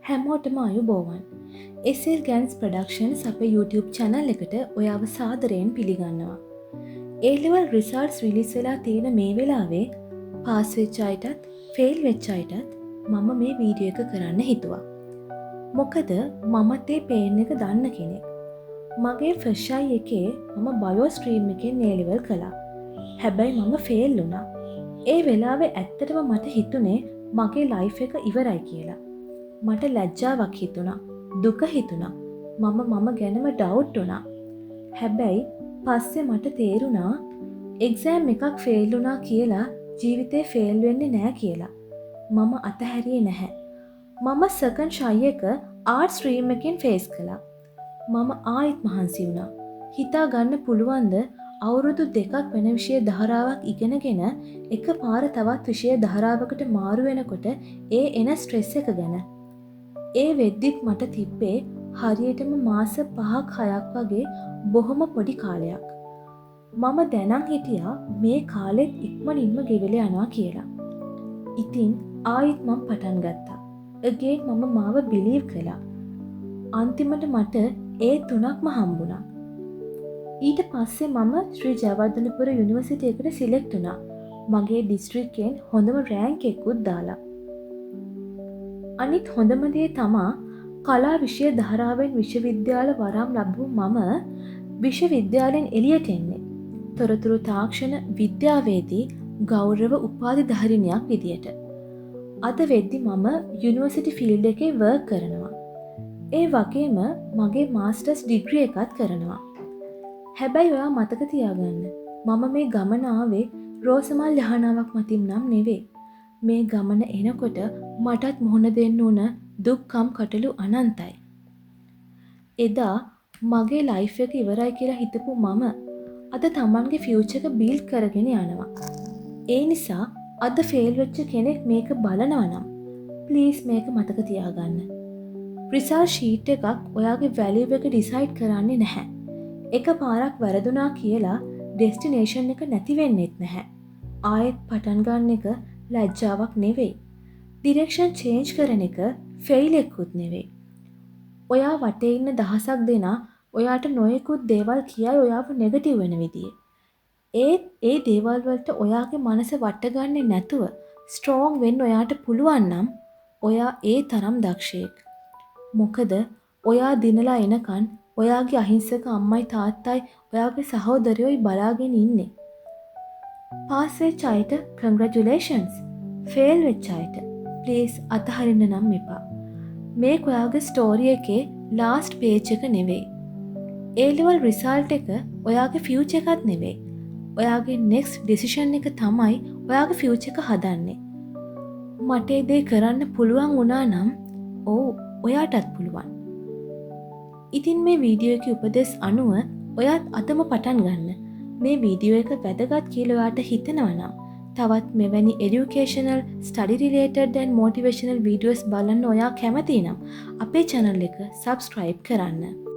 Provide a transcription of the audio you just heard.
හැමෝටම අයුබෝවන්. SL Gans Productions අපේ YouTube channel එකට ඔයාව සාදරයෙන් පිළිගන්නවා. A-level results release වෙලා තියෙන මේ වෙලාවේ පාස් වෙච්ච අයටත් ෆේල් වෙච්ච අයටත් මම මේ වීඩියෝ එක කරන්න හිතුවා. මොකද මමත් ඒ පේන් එක දන්න කෙනෙක්. මගේ ෆස්ට් ට්‍රයි එකේ මම බයෝ ස්ට්‍රීම් එකෙන් A-level කළා. හැබැයි මම ෆේල් වුණා. ඒ වෙලාවේ ඇත්තටම මට හිතුනේ මගේ ලයිෆ් එක ඉවරයි කියලා. මට ලැජ්ජාවක් හිතුණා. දුක හිතුණා. මම ගැනම ඩවුට් වුණා. හැබැයි පස්සේ මට තේරුණා එක්සෑම් එකක් ෆේල් වුණා කියලා ජීවිතේ ෆේල් වෙන්නේ නැහැ කියලා. මම අතහැරියේ නැහැ. මම සෙකන්ඩ් ට්‍රයි එක ආර්ට් ස්ට්‍රීම් එකෙන් ෆේස් කළා. මම ආයෙත් මහන්සි වුණා. හිතා ගන්න පුළුවන්ද අවුරුදු 2ක් වෙන විෂය ධාරාවක් ඉගෙනගෙන එකපාර තවත් විෂය ධාරාවකට මාරු වෙනකොට ඒ එන ස්ට්‍රෙස් එක ගැන. ඒ වෙද්දිත් මට තිබ්බේ හරියටම මාස 5ක් 6ක් වගේ බොහොම පොඩි කාලයක්. මම දැනන් හිටියා මේ කාලෙත් ඉක්මනින්ම ගෙවිලා යනවා කියලා. ඉතින් ආයෙත් මම පටන් ගත්තා. again මම මාව බිලීව් කළා. අන්තිමට මට ඒ 3ක්ම හම්බුණා. ඊට පස්සේ මම ශ්‍රී ජයවර්ධනපුර යුනිවර්සිටි එකට සිලෙක්ට් වුණා. මගේ ඩිස්ට්‍රික්කෙන් හොඳම රෑන්ක් එකකුත් දාලා. අනිත් හොඳම දේ තමා කලා විෂය ධාරාවෙන් විශ්වවිද්‍යාල වරම් ලැබූ මම විශ්වවිද්‍යාලෙන් එළියට එන්නේ. තොරතුරු තාක්ෂණ විද්‍යාවේදී ගෞරව උපාධිධාරිණියක් විදියට. අද වෙද්දි මම යුනිවර්සිටි ෆීල්ඩ් එකේ වර්ක් කරනවා. ඒ වගේම මගේ මාස්ටර්ස් ඩිග්‍රී එකත් කරනවා. හැබැයි ඔයා මතක තියාගන්න මම මේ ගමන ආවේ රෝසමල් යහනාවක් මතින් නම් නෙවෙයි. මේ ගමන එනකොට මටත් මුහුණ දෙන්න උන දුක්කම් කටළු අනන්තයි. එදා මගේ ලයිෆ් එක ඉවරයි කියලා හිතපු මම අද තමන්ගේ ෆියුචර් එක බිල්ඩ් කරගෙන යනවා. ඒ නිසා අද ෆේල් වෙච්ච කෙනෙක් මේක බලනවා නම් ප්ලීස් මේක මතක තියාගන්න. රිසල්ට් ෂීට් එකක් ඔයාගේ වැලියු එක ඩිසයිඩ් කරන්නේ නැහැ. එක පාරක් වැරදුනා කියලා ඩෙස්ටිනේෂන් එක නැති වෙන්නෙත් නැහැ. ආයෙත් පටන් ගන්න එක ලැජ්ජාවක් නෙවෙයි. ඩිරෙක්ෂන් චේන්ජ් කරන එක ෆෙයිල් එකකුත් නෙවෙයි. ඔයා වටේ ඉන්න දහසක් දෙනා ඔයාට නොයෙකුත් දේවල් කියයි ඔයාව නෙගටිව් වෙන විදිහේ. ඒ දේවල් වලට ඔයාගේ මනස වටගන්නේ නැතුව ස්ට්‍රෝං වෙන්න ඔයාට පුළුවන් නම් ඔයා ඒ තරම් දක්ෂයෙක්. මොකද ඔයා දිනලා එනකන් ඔයාගේ අහිංසක අම්මයි තාත්තයි ඔයාගේ සහෝදරයෝයි බලාගෙන ඉන්නේ. පාස් වෙච්ච අයට කන්ග්‍රැචුලේෂන්ස්. ෆේල් වෙච්ච අයට ප්ලීස් අතහරින්න නම් එපා. මේක ඔයාගේ ස්ටෝරි එකේ ලාස්ට් පේජ් එක නෙවෙයි. A-level රිසල්ට් එක ඔයාගේ ෆියුචර් එකක් නෙවෙයි. ඔයාගේ නෙක්ස්ට් ඩිසිෂන් එක තමයි ඔයාගේ ෆියුචර් එක හදන්නේ. මට ඒ දේ කරන්න පුළුවන් වුණා නම් ඔව් ඔයාටත් පුළුවන්. ඉතින් මේ වීඩියෝ එකේ උපදෙස් අනුව ඔයාත් අදම පටන් ගන්න. මේ වීඩියෝ එක වැදගත් කියලා ඔයාට හිතෙනවා නම් තවත් මෙවැනි educational, study related and motivational videos බලන්න ඔයා කැමති නම් අපේ channel එක subscribe කරන්න.